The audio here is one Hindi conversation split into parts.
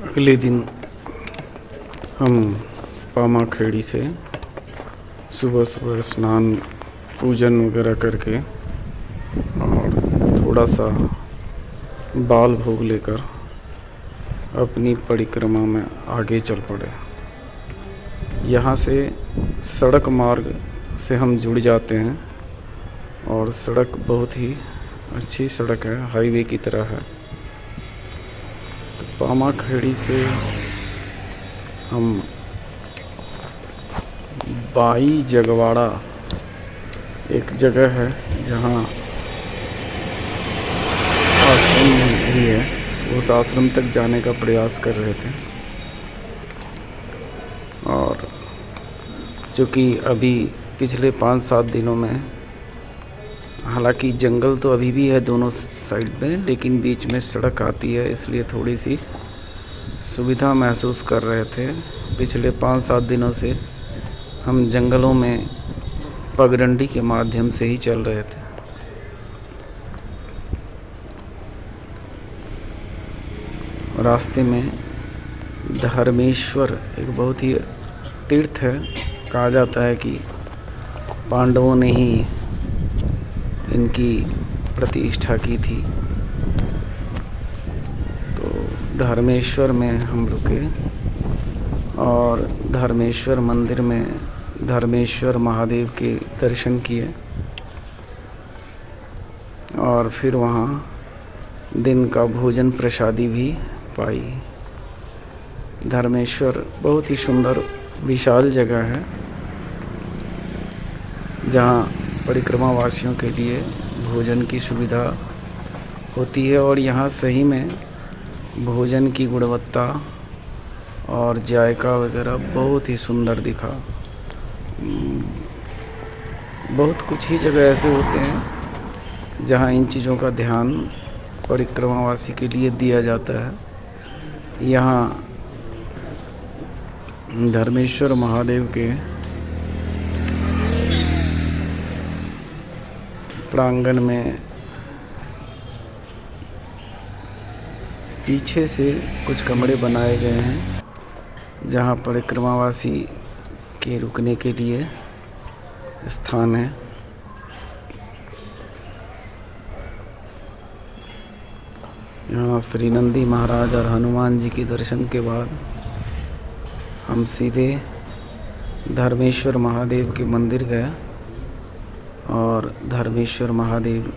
अगले दिन हम पामा खेड़ी से सुबह सुबह स्नान पूजन वगैरह करके और थोड़ा सा बाल भोग लेकर अपनी परिक्रमा में आगे चल पड़े। यहाँ से सड़क मार्ग से हम जुड़ जाते हैं और सड़क बहुत ही अच्छी सड़क है, हाईवे की तरह है। तो पामा खेड़ी से हम बाई जगवाड़ा एक जगह है जहाँ आश्रम भी है, उस आश्रम तक जाने का प्रयास कर रहे थे। और चूँकि अभी पिछले 5-7 दिनों में, हालांकि जंगल तो अभी भी है दोनों साइड में, लेकिन बीच में सड़क आती है, इसलिए थोड़ी सी सुविधा महसूस कर रहे थे। पिछले 5-7 दिनों से हम जंगलों में पगडंडी के माध्यम से ही चल रहे थे। रास्ते में धर्मेश्वर एक बहुत ही तीर्थ है, कहा जाता है कि पांडवों ने ही इनकी प्रतिष्ठा की थी। तो धर्मेश्वर में हम रुके और धर्मेश्वर मंदिर में धर्मेश्वर महादेव के दर्शन किए और फिर वहाँ दिन का भोजन प्रसादी भी पाई। धर्मेश्वर बहुत ही सुंदर विशाल जगह है जहाँ परिक्रमा वासियों के लिए भोजन की सुविधा होती है और यहाँ सही में भोजन की गुणवत्ता और जायका वगैरह बहुत ही सुंदर दिखा। बहुत कुछ ही जगह ऐसे होते हैं जहाँ इन चीज़ों का ध्यान परिक्रमावासी के लिए दिया जाता है। यहाँ धर्मेश्वर महादेव के प्रांगण में पीछे से कुछ कमरे बनाए गए हैं जहाँ परिक्रमावासी के रुकने के लिए स्थान है। यहाँ श्री नंदी महाराज और हनुमान जी के दर्शन के बाद हम सीधे धर्मेश्वर महादेव के मंदिर गए और धर्मेश्वर महादेव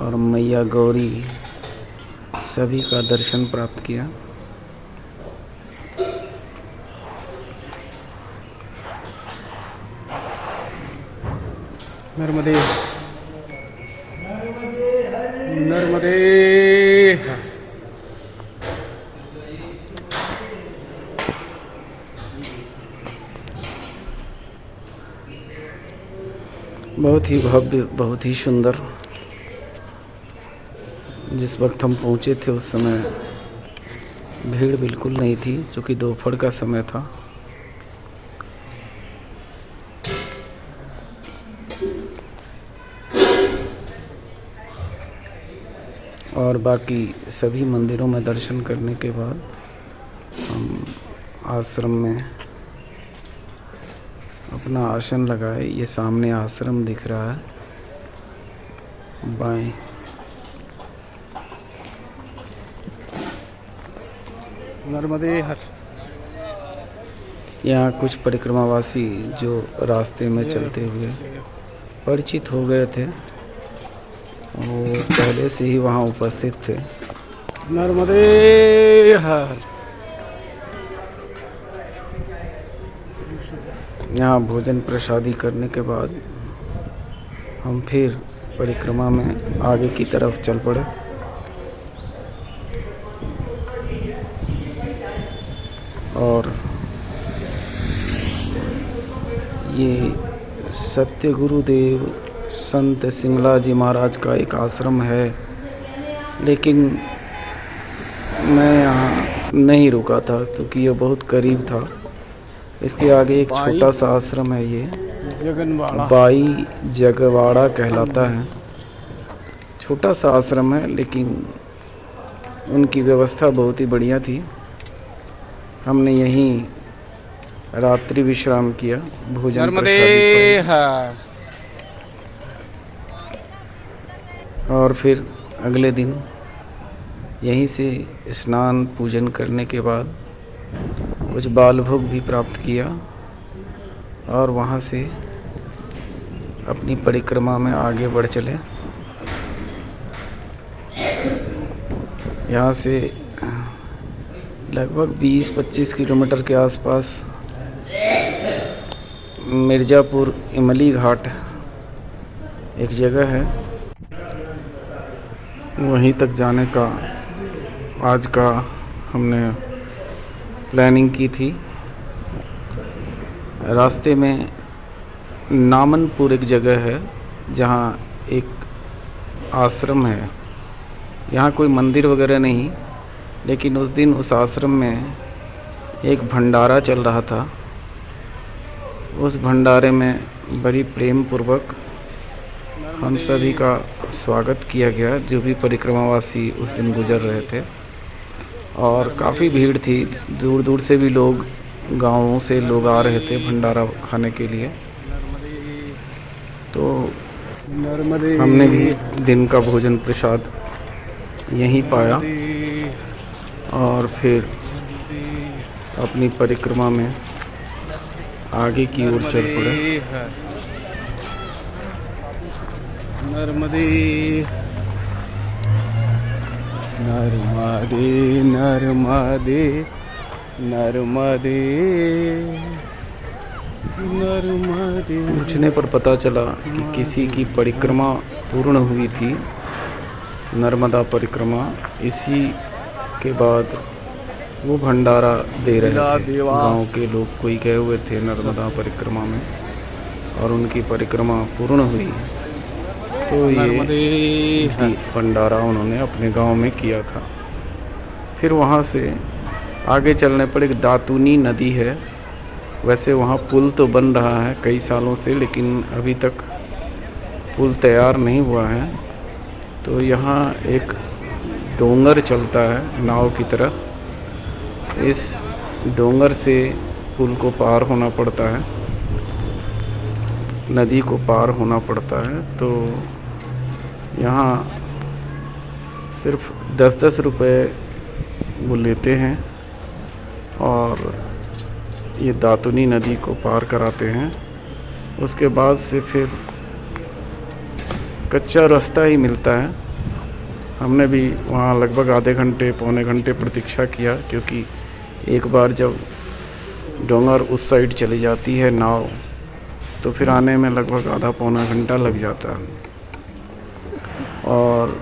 और मैया गौरी सभी का दर्शन प्राप्त किया। नर्मदे नर्मदे। बहुत ही भव्य, बहुत ही सुंदर। जिस वक्त हम पहुंचे थे उस समय भीड़ बिल्कुल नहीं थी, क्योंकि दोपहर का समय था। और बाकी सभी मंदिरों में दर्शन करने के बाद हम आश्रम में अपना आसन लगाए। ये सामने आश्रम दिख रहा है बाएं। नर्मदे हर। यहाँ कुछ परिक्रमावासी जो रास्ते में चलते हुए परिचित हो गए थे, वो पहले से ही वहाँ उपस्थित थे। नर्मदे हर। यहाँ भोजन प्रसादी करने के बाद हम फिर परिक्रमा में आगे की तरफ चल पड़े। और ये सत्य गुरुदेव संत सिंगला जी महाराज का एक आश्रम है, लेकिन मैं यहाँ नहीं रुका था क्योंकि ये बहुत करीब था। इसके आगे एक छोटा सा आश्रम है, ये बाई जगवाड़ा कहलाता है। छोटा सा आश्रम है, लेकिन उनकी व्यवस्था बहुत ही बढ़िया थी। हमने यहीं रात्रि विश्राम किया, भोजन प्रसादी पाई और फिर अगले दिन यहीं से स्नान पूजन करने के बाद कुछ बाल भोग भी प्राप्त किया और वहाँ से अपनी परिक्रमा में आगे बढ़ चले। यहाँ से लगभग 20-25 किलोमीटर के आसपास मिर्ज़ापुर इमली घाट एक जगह है, वहीं तक जाने का आज का हमने प्लानिंग की थी। रास्ते में नामनपुर एक जगह है जहाँ एक आश्रम है। यहाँ कोई मंदिर वगैरह नहीं, लेकिन उस दिन उस आश्रम में एक भंडारा चल रहा था। उस भंडारे में बड़ी प्रेम पूर्वक हम सभी का स्वागत किया गया, जो भी परिक्रमावासी उस दिन गुजर रहे थे। और काफ़ी भीड़ थी, दूर दूर से भी लोग, गाँवों से लोग आ रहे थे भंडारा खाने के लिए। तो हमने भी दिन का भोजन प्रसाद यहीं पाया और फिर अपनी परिक्रमा में आगे की ओर चल पड़े। नर्मदे नर्मदे नर्मदे नर्मदे नर्मदे। पूछने पर पता चला कि किसी की परिक्रमा पूर्ण हुई थी, नर्मदा परिक्रमा। इसी के बाद वो भंडारा दे रहे थे। गांव के लोग कोई गए हुए थे नर्मदा परिक्रमा में और उनकी परिक्रमा पूर्ण हुई, तो ये भंडारा उन्होंने अपने गांव में किया था। फिर वहाँ से आगे चलने पर एक दातूनी नदी है। वैसे वहाँ पुल तो बन रहा है कई सालों से, लेकिन अभी तक पुल तैयार नहीं हुआ है। तो यहाँ एक डोंगर चलता है नाव की तरह। इस डोंगर से पुल को पार होना पड़ता है, नदी को पार होना पड़ता है। तो यहाँ सिर्फ 10-10 रुपये वो लेते हैं और ये दातूनी नदी को पार कराते हैं। उसके बाद से फिर कच्चा रास्ता ही मिलता है। हमने भी वहाँ लगभग आधे घंटे पौने घंटे प्रतीक्षा किया, क्योंकि एक बार जब डोंगर उस साइड चली जाती है नाव, तो फिर आने में लगभग आधा पौना घंटा लग जाता है। और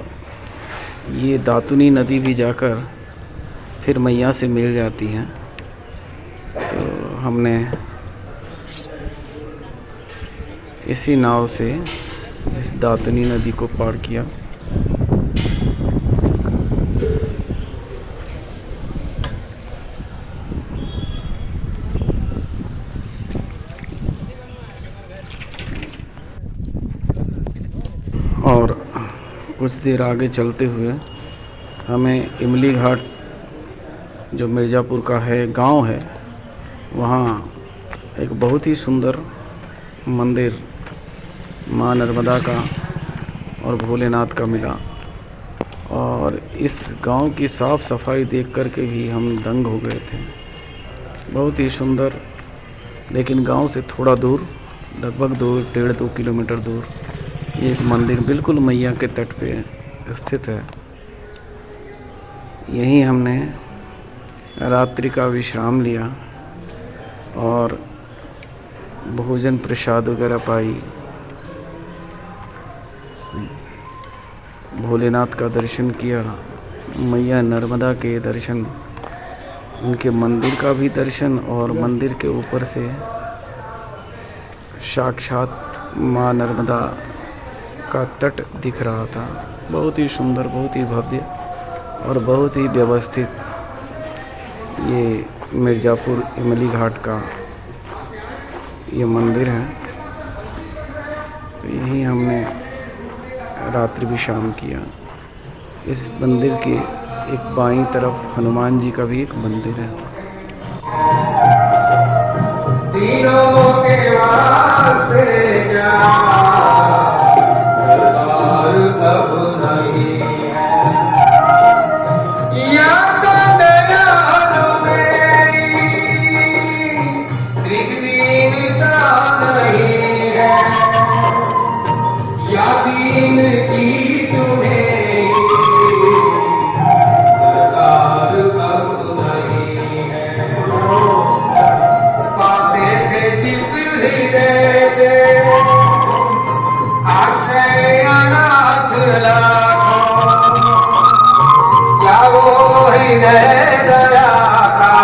ये दातूनी नदी भी जाकर फिर मैया से मिल जाती हैं। तो हमने इसी नाव से इस दातूनी नदी को पार किया। और कुछ देर आगे चलते हुए हमें इमली घाट, जो मिर्ज़ापुर का है गांव है, वहाँ एक बहुत ही सुंदर मंदिर माँ नर्मदा का और भोलेनाथ का मिला। और इस गांव की साफ़ सफाई देख कर के भी हम दंग हो गए थे। बहुत ही सुंदर, लेकिन गांव से थोड़ा दूर, लगभग 2-1.5-2 किलोमीटर दूर एक मंदिर बिल्कुल मैया के तट पे स्थित है। यहीं हमने रात्रि का विश्राम लिया और भोजन प्रसाद वगैरह पाई, भोलेनाथ का दर्शन किया, मैया नर्मदा के दर्शन, उनके मंदिर का भी दर्शन, और मंदिर के ऊपर से साक्षात माँ नर्मदा का तट दिख रहा था। बहुत ही सुंदर, बहुत ही भव्य और बहुत ही व्यवस्थित ये मिर्ज़ापुर इमली घाट का ये मंदिर है। यहीं हमने रात्रि विश्राम किया। इस मंदिर के एक बाईं तरफ हनुमान जी का भी एक मंदिर है। तीनों के वास्ते जा दरबार अब नहीं है, या तो दयालु मेरी त्रिदीनता नहीं है, या दीन की तुम्हें दरबार अब नहीं है। पाते थे जिस हृदय से आश्रय अनाथ लाखों, क्या वो हृदय दया का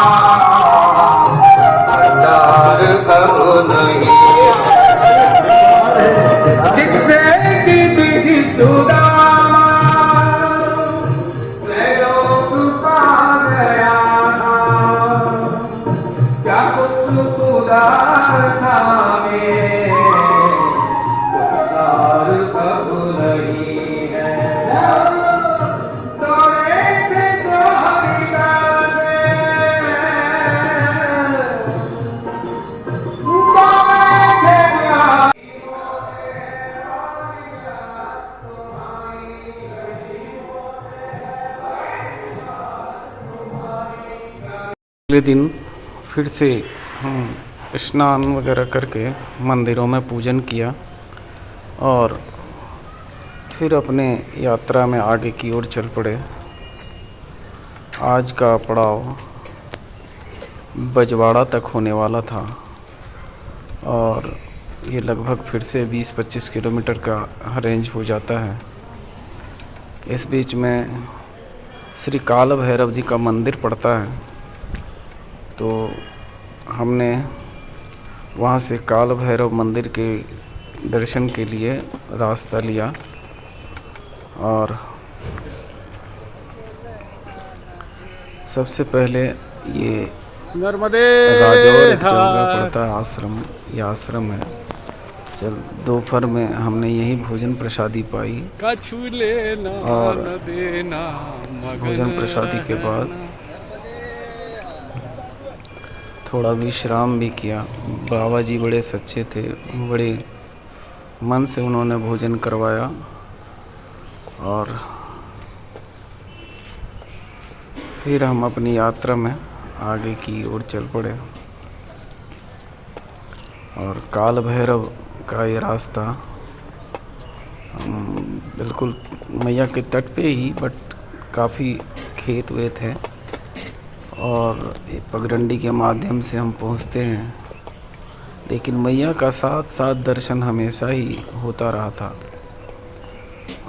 भंडार अब नहीं है, जिससे कि विधि सुदामा मैं लोक पा गया था, क्या कुछ उदार था में सार अब नहीं है। दौड़े थे द्वारिका से दौड़े थे द्वारिका अगले दिन फिर से हम स्नान वगैरह करके मंदिरों में पूजन किया और फिर अपने यात्रा में आगे की ओर चल पड़े। आज का पड़ाव बजवाड़ा तक होने वाला था और ये लगभग फिर से 20-25 किलोमीटर का रेंज हो जाता है। इस बीच में श्री काल भैरव जी का मंदिर पड़ता है, तो हमने वहाँ से काल भैरव मंदिर के दर्शन के लिए रास्ता लिया और सबसे पहले ये नर्मदे राजौर एक जगह पड़ता है आश्रम, ये आश्रम है। चल दोपहर में हमने यही भोजन प्रसादी पाई कछु लेना और न देना भोजन प्रसादी के बाद थोड़ा विश्राम भी किया। बाबा जी बड़े सच्चे थे, बड़े मन से उन्होंने भोजन करवाया और फिर हम अपनी यात्रा में आगे की ओर चल पड़े। और काल भैरव का ये रास्ता बिल्कुल मैया के तट पे ही, बट काफ़ी खेत वेत है और ये पगडंडी के माध्यम से हम पहुंचते हैं, लेकिन मैया का साथ साथ दर्शन हमेशा ही होता रहा था।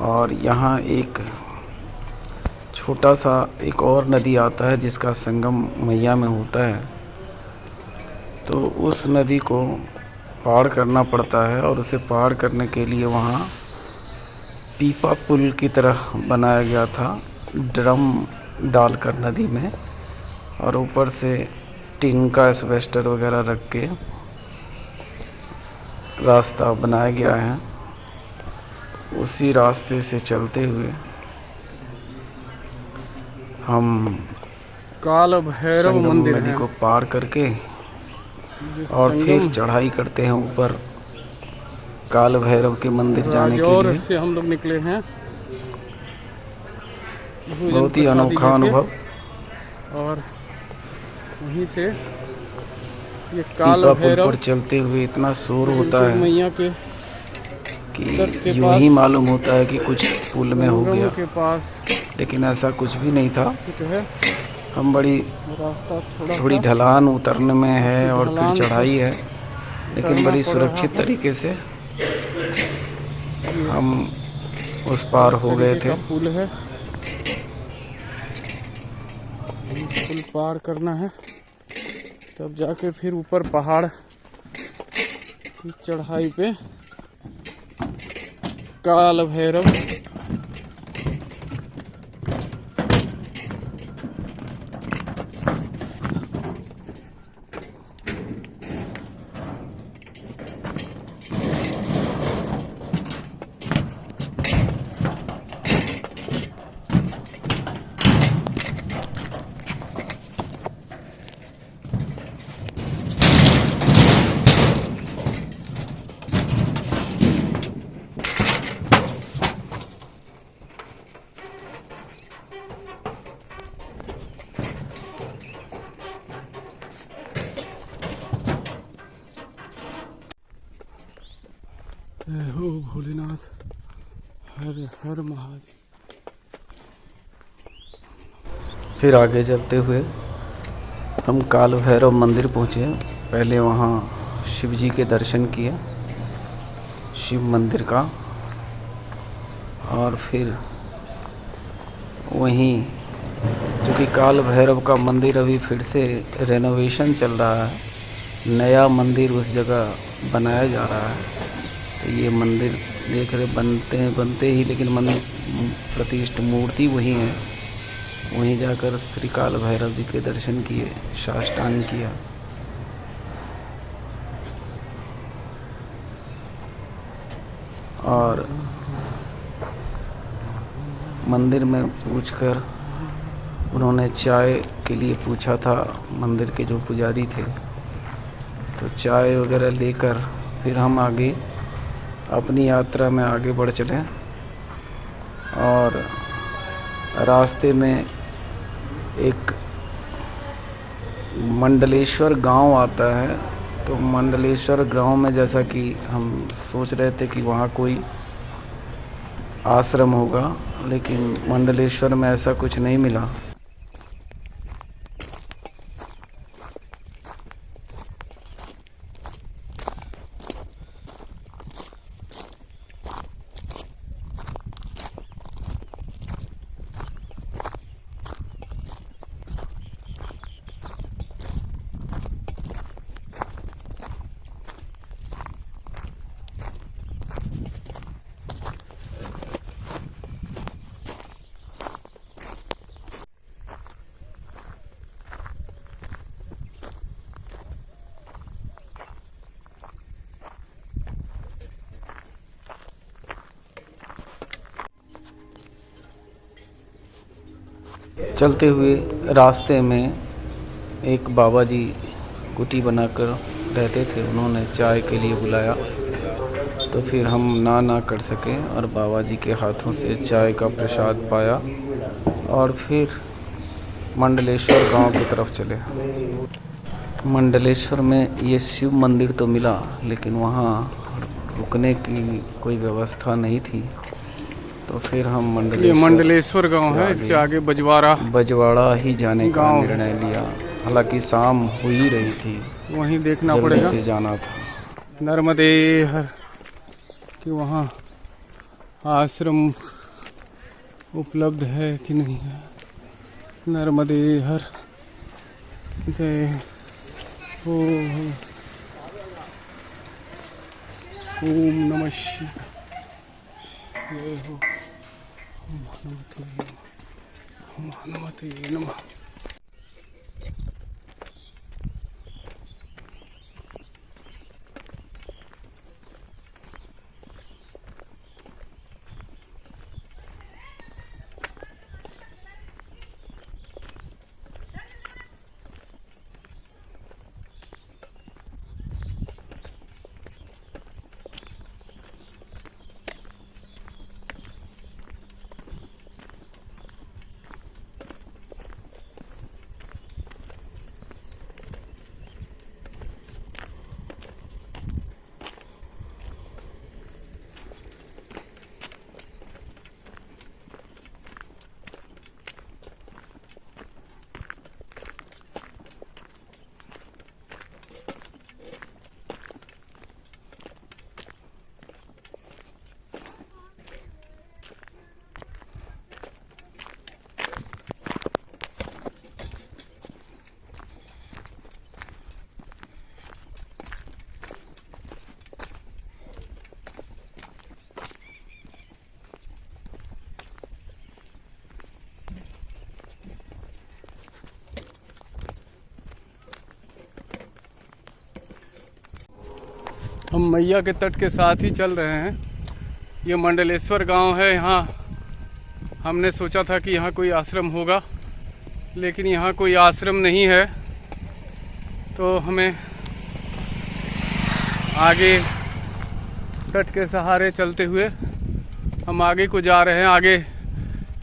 और यहाँ एक छोटा सा एक और नदी आता है जिसका संगम मैया में होता है, तो उस नदी को पार करना पड़ता है और उसे पार करने के लिए वहाँ पीपा पुल की तरह बनाया गया था, ड्रम डालकर नदी में, और ऊपर से टीन का एस्बेस्टर वगैरह रख के रास्ता बनाया गया है। उसी रास्ते से चलते हुए हम काल भैरव संगम मंदिर नदी है। को पार करके और फिर चढ़ाई करते हैं ऊपर काल भैरव के मंदिर जाने के राजौर लिए। से हम लोग निकले हैं। बहुत ही अनोखा अनुभव। और वहीं से ये काल पीपा पुल भैरव पर चलते हुए इतना शोर होता है मैया के तट कि के यूं पास ही मालूम होता है कि कुछ पुल में हो संगम गया, के पास लेकिन ऐसा कुछ भी नहीं था। स्थित है। हम बड़ी रास्ता थोड़ी ढलान उतरने में है और ढलान फिर से चढ़ाई है, लेकिन उतरना बड़ी पड़ सुरक्षित रहा है। तरीके से हम उस पार हो गए तरीके थे। का पुल है, पुल पार करना है, तब जाके फिर ऊपर पहाड़ की चढ़ाई पे काल भैरव भोलेनाथ हर हर महादेव। फिर आगे चलते हुए हम काल भैरव मंदिर पहुँचे। पहले वहाँ शिव जी के दर्शन किए, शिव मंदिर का, और फिर वहीं, क्योंकि काल भैरव का मंदिर अभी फिर से रेनोवेशन चल रहा है, नया मंदिर उस जगह बनाया जा रहा है। तो ये मंदिर देख रहे बनते ही, लेकिन मंदिर प्रतिष्ठित मूर्ति वही है। वहीं जाकर श्री काल भैरव जी के दर्शन किए, साष्टांग किया। और मंदिर में पूछकर, उन्होंने चाय के लिए पूछा था मंदिर के जो पुजारी थे, तो चाय वगैरह लेकर फिर हम आगे अपनी यात्रा में आगे बढ़ चले। और रास्ते में एक मंडलेश्वर गांव आता है, तो मंडलेश्वर गांव में जैसा कि हम सोच रहे थे कि वहाँ कोई आश्रम होगा, लेकिन मंडलेश्वर में ऐसा कुछ नहीं मिला। चलते हुए रास्ते में एक बाबा जी कुटी बनाकर रहते थे, उन्होंने चाय के लिए बुलाया, तो फिर हम ना कर सके और बाबा जी के हाथों से चाय का प्रसाद पाया और फिर मंडलेश्वर गांव की तरफ चले। मंडलेश्वर में ये शिव मंदिर तो मिला, लेकिन वहाँ रुकने की कोई व्यवस्था नहीं थी, तो फिर हम मंडलेश्वर गांव है, इसके आगे बजवाड़ा ही जाने का निर्णय लिया। हालांकि शाम हो ही रही थी, वहीं देखना पड़ेगा, से जाना था। नर्मदे हर कि वहाँ आश्रम उपलब्ध है कि नहीं है। नर्मदे हर जय ओम नमः शिवाय। हनुमते नमः। हम मैया के तट के साथ ही चल रहे हैं। ये मंडलेश्वर गांव है। यहाँ हमने सोचा था कि यहाँ कोई आश्रम होगा, लेकिन यहाँ कोई आश्रम नहीं है। तो हमें आगे तट के सहारे चलते हुए हम आगे को जा रहे हैं। आगे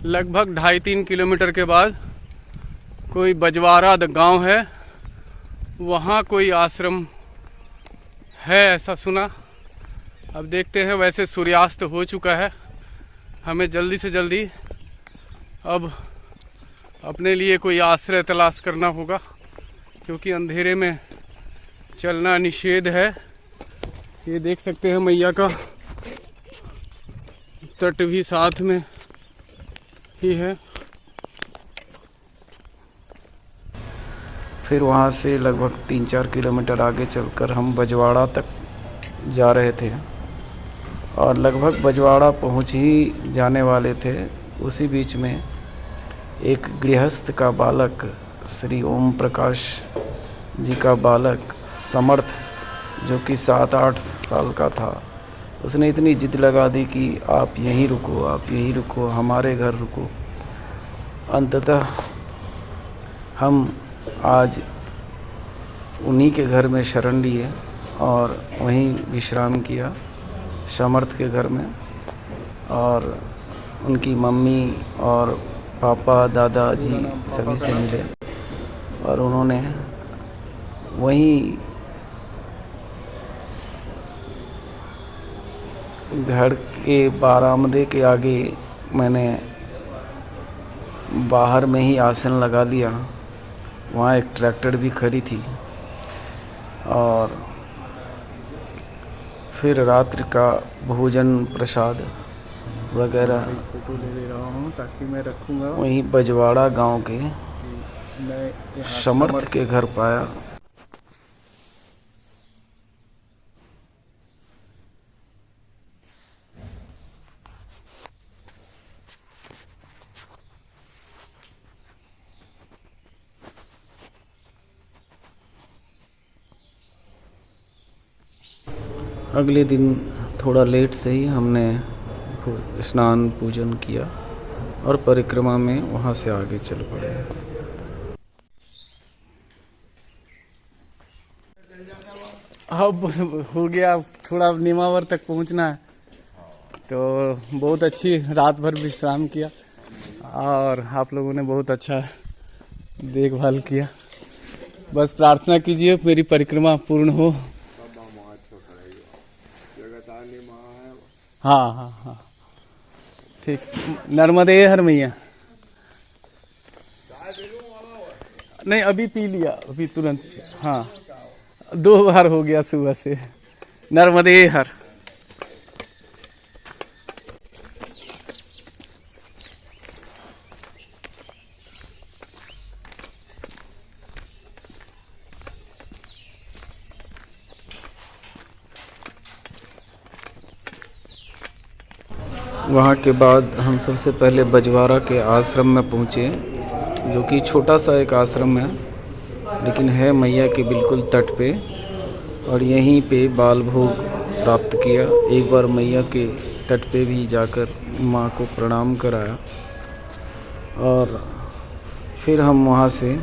लगभग 2.5-3 किलोमीटर के बाद कोई बजवाड़ा गांव है, वहाँ कोई आश्रम है ऐसा सुना। अब देखते हैं, वैसे सूर्यास्त हो चुका है। हमें जल्दी से जल्दी अब अपने लिए कोई आश्रय तलाश करना होगा, क्योंकि अंधेरे में चलना निषेध है। ये देख सकते हैं मैया का तट भी साथ में ही है। फिर वहाँ से लगभग 3-4 किलोमीटर आगे चलकर हम बजवाड़ा तक जा रहे थे और लगभग बजवाड़ा पहुँच ही जाने वाले थे। उसी बीच में एक गृहस्थ का बालक, श्री ओम प्रकाश जी का बालक समर्थ, जो कि 7-8 साल का था, उसने इतनी जिद लगा दी कि आप यहीं रुको, आप यहीं रुको, हमारे घर रुको। अंततः हम आज उन्हीं के घर में शरण लिए और वहीं विश्राम किया, समर्थ के घर में। और उनकी मम्मी और पापा, दादाजी सभी से मिले और उन्होंने वहीं घर के बरामदे के आगे मैंने बाहर में ही आसन लगा लिया। वहाँ एक ट्रैक्टर भी खड़ी थी और फिर रात्रि का भोजन प्रसाद वगैरह फोटो ले रहा हूँ ताकि मैं रखूँगा। वहीं बजवाड़ा गांव के मैं यहाँ समर्थ के घर पाया। अगले दिन थोड़ा लेट से ही हमने स्नान पूजन किया और परिक्रमा में वहाँ से आगे चल पड़े। अब हो गया, थोड़ा नेमावर तक पहुँचना है, तो बहुत अच्छी रात भर विश्राम किया और आप लोगों ने बहुत अच्छा देखभाल किया। बस प्रार्थना कीजिए मेरी परिक्रमा पूर्ण हो। हाँ हाँ हाँ, ठीक। नर्मदे हर मैया। नहीं, अभी पी लिया, अभी तुरंत। हाँ, 2 बार हो गया सुबह से। नर्मदे हर। वहाँ के बाद हम सबसे पहले बजवाड़ा के आश्रम में पहुँचे, जो कि छोटा सा एक आश्रम है, लेकिन है मैया के बिल्कुल तट पे। और यहीं पे बाल भोग प्राप्त किया। एक बार मैया के तट पे भी जाकर माँ को प्रणाम कराया और फिर हम वहाँ से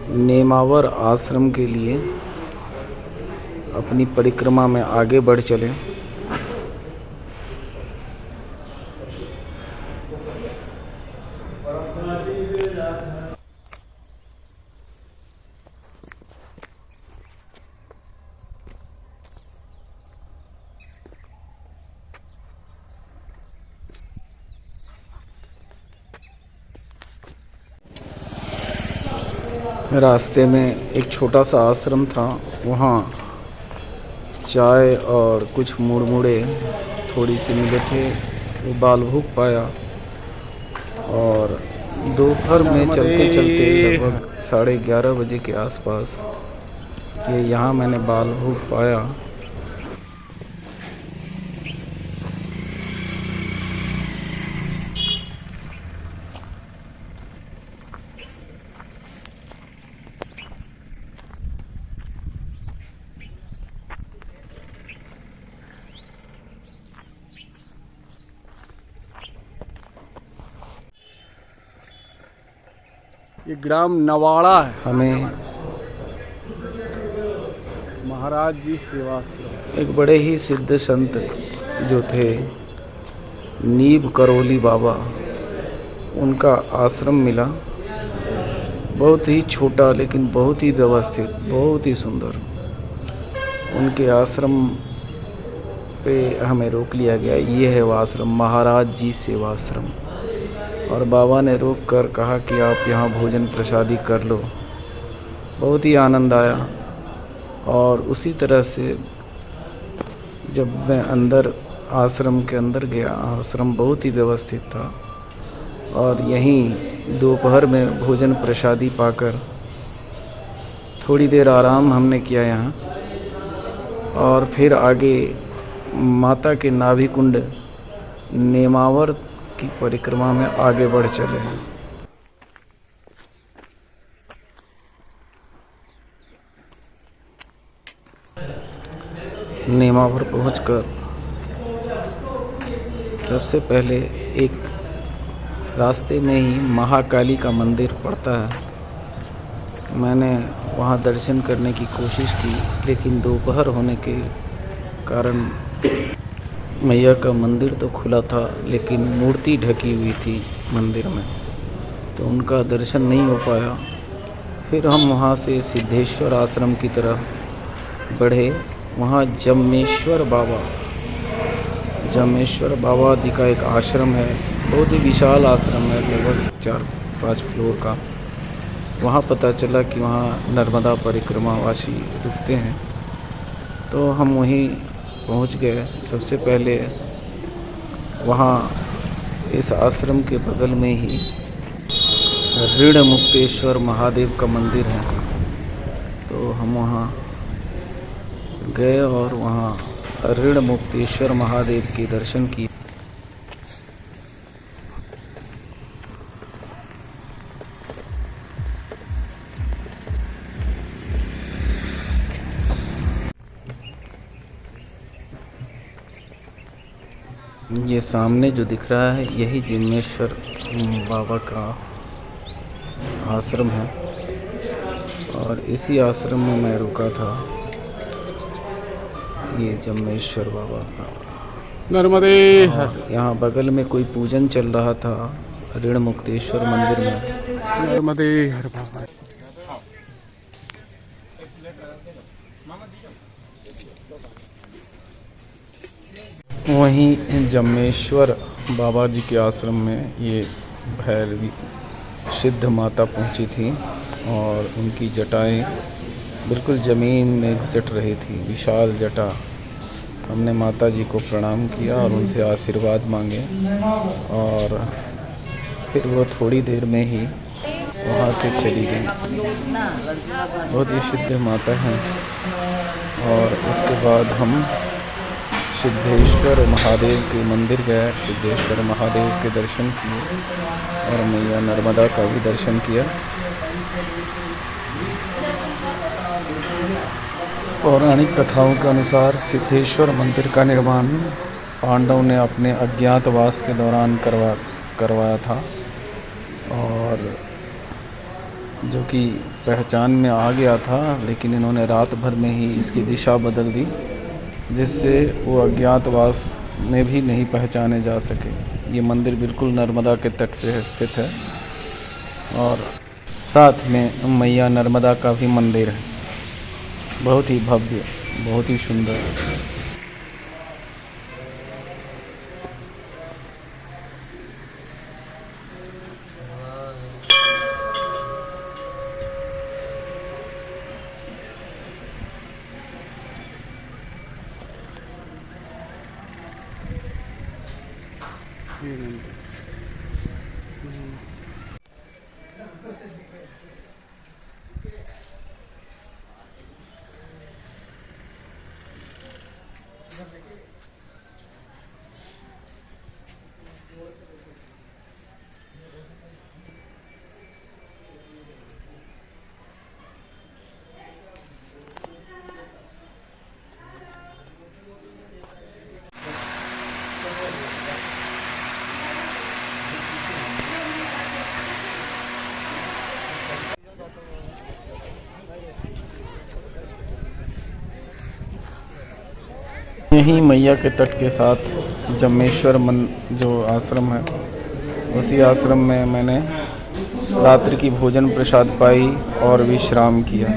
नेमावर आश्रम के लिए अपनी परिक्रमा में आगे बढ़ चले। रास्ते में एक छोटा सा आश्रम था, वहाँ चाय और कुछ मुड़मुड़े थोड़ी सी मिले थे, वो बाल भोग पाया। और दोपहर में चलते चलते लगभग 11:30 बजे के आसपास ये यहाँ मैंने बाल भोग पाया। ये ग्राम नवाड़ा है, हमें महाराज जी सेवाश्रम। एक बड़े ही सिद्ध संत जो थे नीब करोली बाबा, उनका आश्रम मिला। बहुत ही छोटा लेकिन बहुत ही व्यवस्थित, बहुत ही सुंदर। उनके आश्रम पे हमें रोक लिया गया। ये है वो आश्रम, महाराज जी सेवाश्रम। और बाबा ने रोक कर कहा कि आप यहाँ भोजन प्रसादी कर लो। बहुत ही आनंद आया। और उसी तरह से जब मैं अंदर आश्रम के अंदर गया, आश्रम बहुत ही व्यवस्थित था। और यहीं दोपहर में भोजन प्रसादी पाकर थोड़ी देर आराम हमने किया यहाँ। और फिर आगे माता के नाभि कुंड नेमावर की परिक्रमा में आगे बढ़ चले। नेमावर पहुंचकर सबसे पहले एक रास्ते में ही महाकाली का मंदिर पड़ता है। मैंने वहां दर्शन करने की कोशिश की, लेकिन दोपहर होने के कारण मैया का मंदिर तो खुला था, लेकिन मूर्ति ढकी हुई थी मंदिर में, तो उनका दर्शन नहीं हो पाया। फिर हम वहां से सिद्धेश्वर आश्रम की तरफ बढ़े। वहाँ जम्मेश्वर बाबा जी का एक आश्रम है। बहुत ही विशाल आश्रम है, लगभग 4-5 फ्लोर का। वहाँ पता चला कि वहाँ नर्मदा परिक्रमावासी रुकते हैं, तो हम वहीं पहुँच गए। सबसे पहले वहाँ इस आश्रम के बगल में ही ऋण मुक्तेश्वर महादेव का मंदिर है, तो हम वहाँ गए और वहाँ ऋण मुक्तेश्वर महादेव के दर्शन किए। ये सामने जो दिख रहा है, यही जम्मेश्वर बाबा का आश्रम है। और इसी आश्रम में मैं रुका था। ये जम्मेश्वर बाबा का नर्मदे और यहाँ बगल में कोई पूजन चल रहा था ऋण मुक्तेश्वर मंदिर में। नर्मदे हर बाबा। वहीं जम्मेश्वर बाबा जी के आश्रम में ये भैरवी सिद्ध माता पहुंची थी और उनकी जटाएं बिल्कुल ज़मीन में घिसट रही थी, विशाल जटा। हमने माता जी को प्रणाम किया और उनसे आशीर्वाद मांगे, और फिर वो थोड़ी देर में ही वहाँ से चली गई। बहुत ही सिद्ध माता हैं। और उसके बाद हम सिद्धेश्वर महादेव के मंदिर गए। सिद्धेश्वर महादेव के दर्शन किए और मैया नर्मदा का भी दर्शन किया। पौराणिक कथाओं के अनुसार सिद्धेश्वर मंदिर का निर्माण पांडवों ने अपने अज्ञातवास के दौरान करवाया था, और जो कि पहचान में आ गया था, लेकिन इन्होंने रात भर में ही इसकी दिशा बदल दी, जिससे वो अज्ञातवास में भी नहीं पहचाने जा सके। ये मंदिर बिल्कुल नर्मदा के तट पे स्थित है, और साथ में मैया नर्मदा का भी मंदिर है। बहुत ही भव्य, बहुत ही सुंदर। यहीं मैया के तट के साथ जम्मेश्वर जो आश्रम है, उसी आश्रम में मैंने रात्रि की भोजन प्रसाद पाई और विश्राम किया।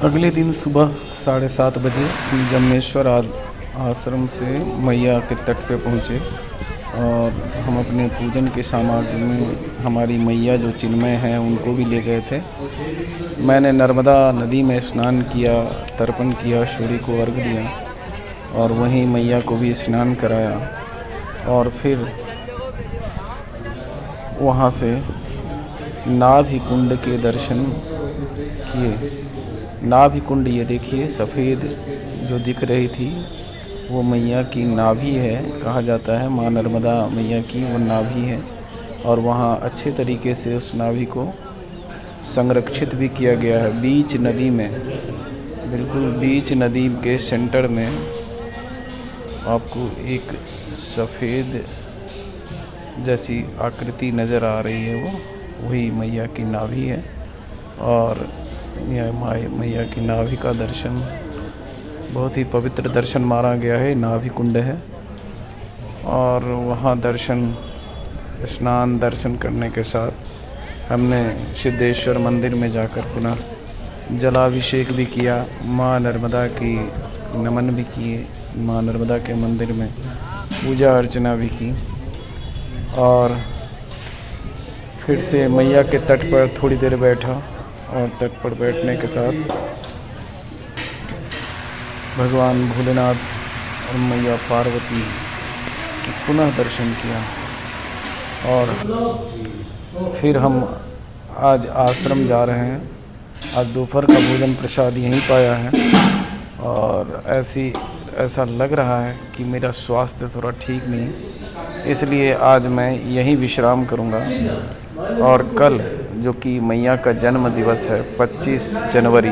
अगले दिन सुबह 7:30 बजे हम जम्मेश्वर आश्रम से मैया के तट पे पहुँचे और हम अपने पूजन के सामग्री में हमारी मैया जो चिन्मय हैं उनको भी ले गए थे। मैंने नर्मदा नदी में स्नान किया, तर्पण किया, सूर्य को अर्घ दिया और वहीं मैया को भी स्नान कराया और फिर वहाँ से नाभि कुंड के दर्शन किए। नाभि कुंड ये देखिए सफ़ेद जो दिख रही थी वो मैया की नाभि है, कहा जाता है माँ नर्मदा मैया की वो नाभि है और वहाँ अच्छे तरीके से उस नाभि को संरक्षित भी किया गया है। बीच नदी में, बिल्कुल बीच नदी के सेंटर में आपको एक सफ़ेद जैसी आकृति नज़र आ रही है, वो वही मैया की नाभि है और यह मैया की नाभि का दर्शन बहुत ही पवित्र दर्शन माना गया है। नाभि कुंड है और वहाँ स्नान दर्शन करने के साथ हमने सिद्धेश्वर मंदिर में जाकर पुनः जलाभिषेक भी किया, माँ नर्मदा की नमन भी किए, माँ नर्मदा के मंदिर में पूजा अर्चना भी की और फिर से मैया के तट पर थोड़ी देर बैठा और तट पर बैठने के साथ भगवान भोलेनाथ और मैया पार्वती की पुनः दर्शन किया और फिर हम आज आश्रम जा रहे हैं। आज दोपहर का भोजन प्रसाद यहीं पाया है और ऐसा लग रहा है कि मेरा स्वास्थ्य थोड़ा ठीक नहीं, इसलिए आज मैं यहीं विश्राम करूंगा और कल जो कि मैया का जन्म दिवस है 25 जनवरी,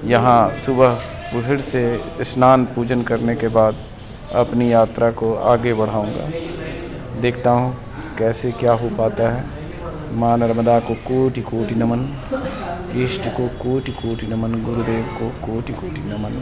यहाँ सुबह फिर से स्नान पूजन करने के बाद अपनी यात्रा को आगे बढ़ाऊंगा। देखता हूँ कैसे क्या हो पाता है। माँ नर्मदा को कोटि कोटि नमन, इष्ट को कोटि कोटि नमन, गुरुदेव को कोटि कोटि नमन।